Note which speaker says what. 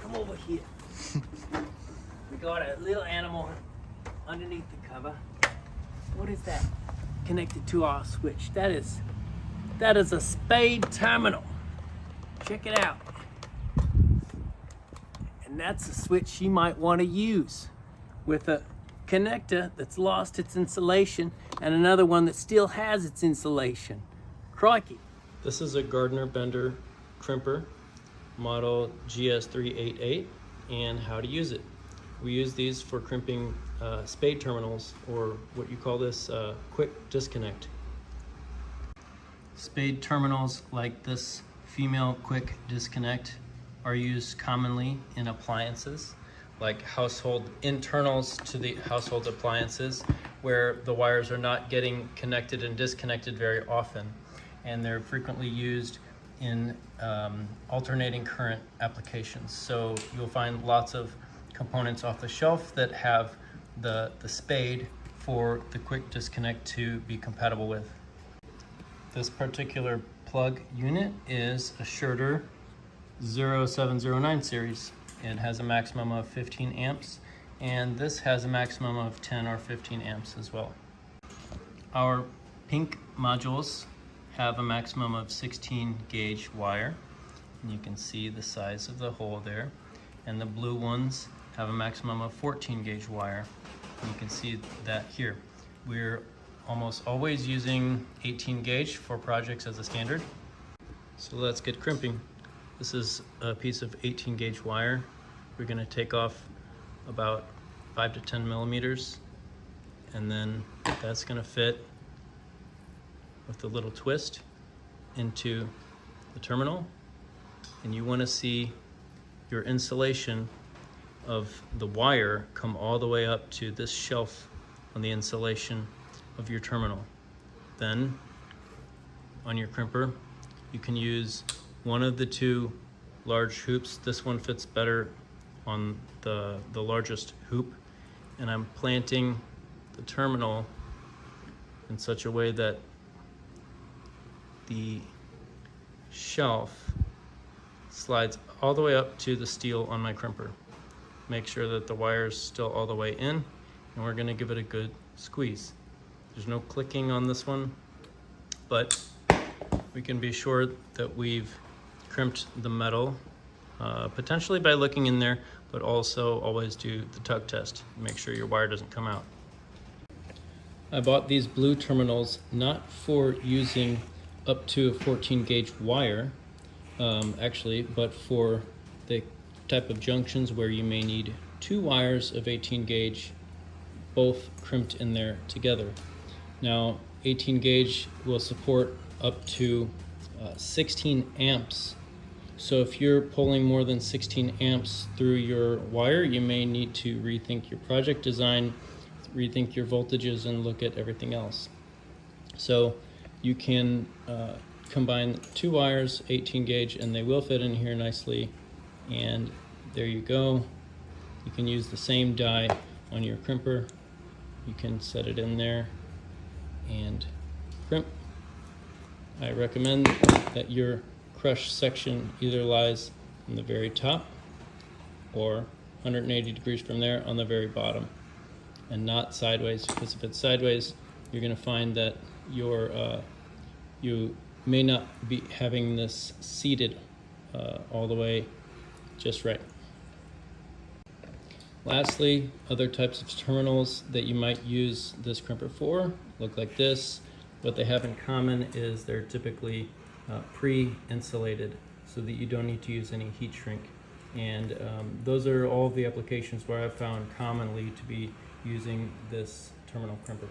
Speaker 1: come over here. We got a little animal underneath the cover. What is that? Connected to our switch. That is a spade terminal. Check it out. And that's a switch you might want to use with a connector that's lost its insulation and another one that still has its insulation. Crikey.
Speaker 2: This is a Gardner Bender Crimper, model GS-388, and how to use it. We use these for crimping spade terminals, or what you call this quick disconnect. Spade terminals like this female quick disconnect are used commonly in appliances, like household internals to the household appliances, where the wires are not getting connected and disconnected very often. And they're frequently used in alternating current applications. So you'll find lots of components off the shelf that have the spade for the quick disconnect to be compatible with. This particular plug unit is a Schurter 0709 series. It has a maximum of 15 amps, and this has a maximum of 10 or 15 amps as well. Our pink modules have a maximum of 16 gauge wire, and you can see the size of the hole there. And the blue ones have a maximum of 14 gauge wire, and you can see that here. We're almost always using 18 gauge for projects as a standard. So let's get crimping. This is a piece of 18 gauge wire. We're going to take off about 5 to 10 millimeters, and then that's going to fit with a little twist into the terminal. And you want to see your insulation of the wire come all the way up to this shelf on the insulation of your terminal. Then on your crimper, you can use one of the two large hoops. This one fits better on the largest hoop, and I'm planting the terminal in such a way that the shelf slides all the way up to the steel on my crimper. Make sure that the wire is still all the way in, and we're going to give it a good squeeze. There's no clicking on this one, but we can be sure that we've crimped the metal, potentially by looking in there, but also always do the tug test. Make sure your wire doesn't come out. I bought these blue terminals not for using up to a 14 gauge wire, actually, but for the type of junctions where you may need two wires of 18 gauge, both crimped in there together. Now, 18 gauge will support up to 16 amps. So if you're pulling more than 16 amps through your wire, you may need to rethink your project design, rethink your voltages, and look at everything else. So you can combine two wires, 18 gauge, and they will fit in here nicely. And there you go. You can use the same die on your crimper. You can set it in there and crimp. I recommend that your crush section either lies on the very top or 180 degrees from there on the very bottom, and not sideways, because if it's sideways, you're going to find that you may not be having this seated all the way just right. Lastly, other types of terminals that you might use this crimper for look like this. What they have in common is they're typically pre-insulated so that you don't need to use any heat shrink. And those are all the applications where I've found commonly to be using this terminal crimper.